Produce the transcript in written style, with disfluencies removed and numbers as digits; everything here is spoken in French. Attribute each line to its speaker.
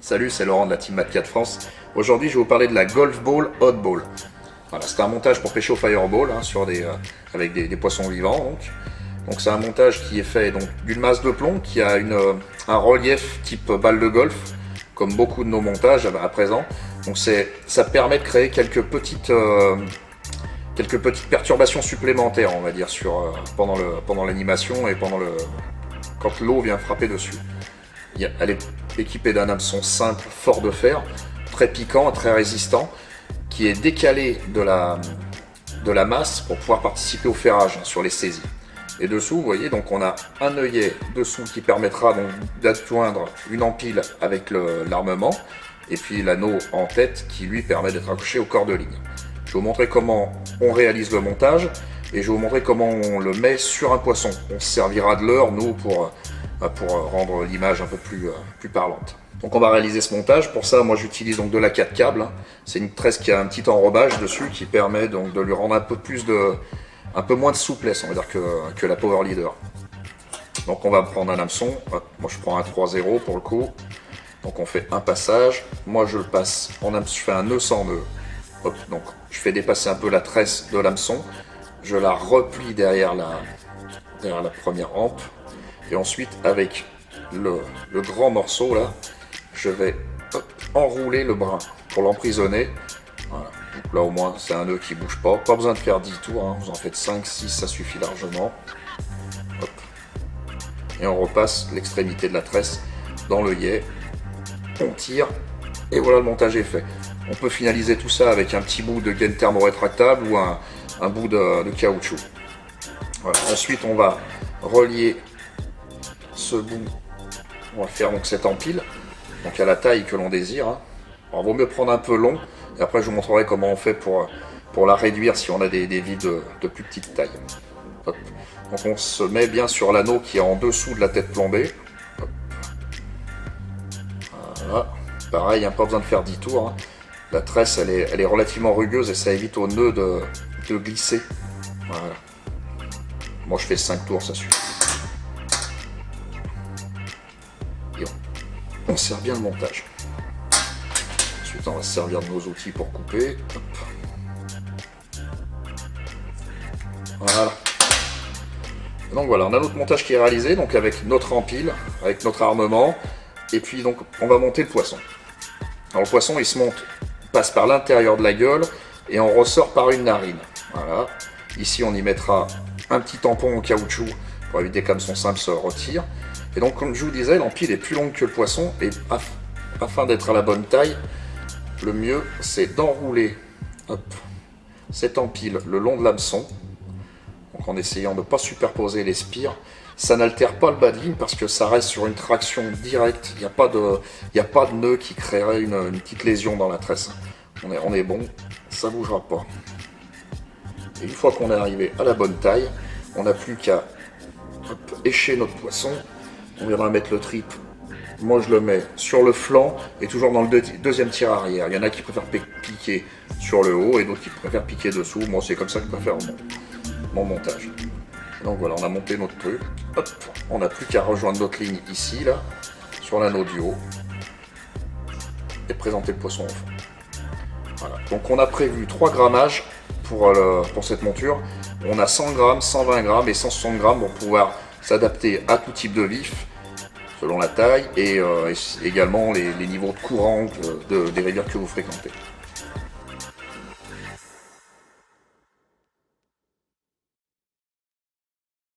Speaker 1: Salut, c'est Laurent de la team Mat4 France. Aujourd'hui, je vais vous parler de la Golf Ball Hot Ball. Voilà, c'est un montage pour pêcher au fireball avec des poissons vivants. Donc c'est un montage qui est fait d'une masse de plomb qui a un relief type balle de golf, comme beaucoup de nos montages à présent. Donc ça permet de créer quelques petites perturbations supplémentaires, on va dire, pendant l'animation et quand l'eau vient frapper dessus. Elle est équipée d'un hameçon simple, fort de fer, très piquant, très résistant, qui est décalé de la masse pour pouvoir participer au ferrage sur les saisies. Et dessous, vous voyez, donc on a un œillet dessous qui permettra donc d'adjoindre une empile avec l'armement, et puis l'anneau en tête qui lui permet d'être accroché au corps de ligne. Je vais vous montrer comment on réalise le montage, et je vais vous montrer comment on le met sur un poisson. On se servira de leurre, nous, pour rendre l'image un peu plus parlante. Donc on va réaliser ce montage. Pour ça, moi j'utilise donc de la 4 câbles. C'est une tresse qui a un petit enrobage dessus qui permet donc de lui rendre un peu moins de souplesse, on va dire, que la Power Leader. Donc on va prendre un hameçon. Moi je prends un 3-0 pour le coup. Donc on fait un passage. Moi je le passe je fais un nœud sans nœud. Hop, donc je fais dépasser un peu la tresse de l'hameçon. Je la replie derrière la première hampe. Et ensuite, avec le grand morceau là, je vais enrouler le brin pour l'emprisonner. Voilà. Donc là au moins c'est un nœud qui bouge pas. Pas besoin de faire 10 tours, hein. Vous en faites 5, 6, ça suffit largement. Hop. Et on repasse l'extrémité de la tresse dans l'œillet. On tire et voilà, le montage est fait. On peut finaliser tout ça avec un petit bout de gaine thermorétractable ou un bout de caoutchouc. Voilà. Ensuite on va relier ce bout, on va faire donc cette empile, donc à la taille que l'on désire. Alors, il vaut mieux prendre un peu long, et après je vous montrerai comment on fait pour la réduire si on a des vis de plus petite taille. Hop. Donc on se met bien sur l'anneau qui est en dessous de la tête plombée. Hop. Voilà, pareil, pas besoin de faire 10 tours. La tresse elle est relativement rugueuse et ça évite au nœud de glisser. Voilà. Moi je fais 5 tours, ça suffit. On sert bien le montage. Ensuite, on va se servir de nos outils pour couper. Hop. Voilà. Et donc voilà, on a notre montage qui est réalisé, donc avec notre empile, avec notre armement, et puis donc on va monter le poisson. Alors le poisson, il se monte, passe par l'intérieur de la gueule et on ressort par une narine. Voilà. Ici, on y mettra un petit tampon en caoutchouc pour éviter que l'hameçon simple se retire. Et donc, comme je vous disais, l'empile est plus longue que le poisson, et afin d'être à la bonne taille, le mieux c'est d'enrouler cette empile le long de l'hameçon, donc en essayant de ne pas superposer les spires. Ça n'altère pas le bas de ligne parce que ça reste sur une traction directe, il n'y a pas de nœud qui créerait une petite lésion dans la tresse. On est bon, ça ne bougera pas. Et une fois qu'on est arrivé à la bonne taille, on n'a plus qu'à écher notre poisson. On viendra mettre le trip. Moi je le mets sur le flanc et toujours dans le deuxième tir arrière. Il y en a qui préfèrent piquer sur le haut et d'autres qui préfèrent piquer dessous. Moi c'est comme ça que je préfère mon montage. Donc voilà, on a monté notre truc. Hop, on n'a plus qu'à rejoindre notre ligne ici, là, sur l'anneau du haut. Et présenter le poisson au fond. Voilà. Donc on a prévu 3 grammages pour cette monture. On a 100 grammes, 120 grammes et 160 grammes pour pouvoir s'adapter à tout type de vif selon la taille et également les niveaux de courant des rivières que vous fréquentez.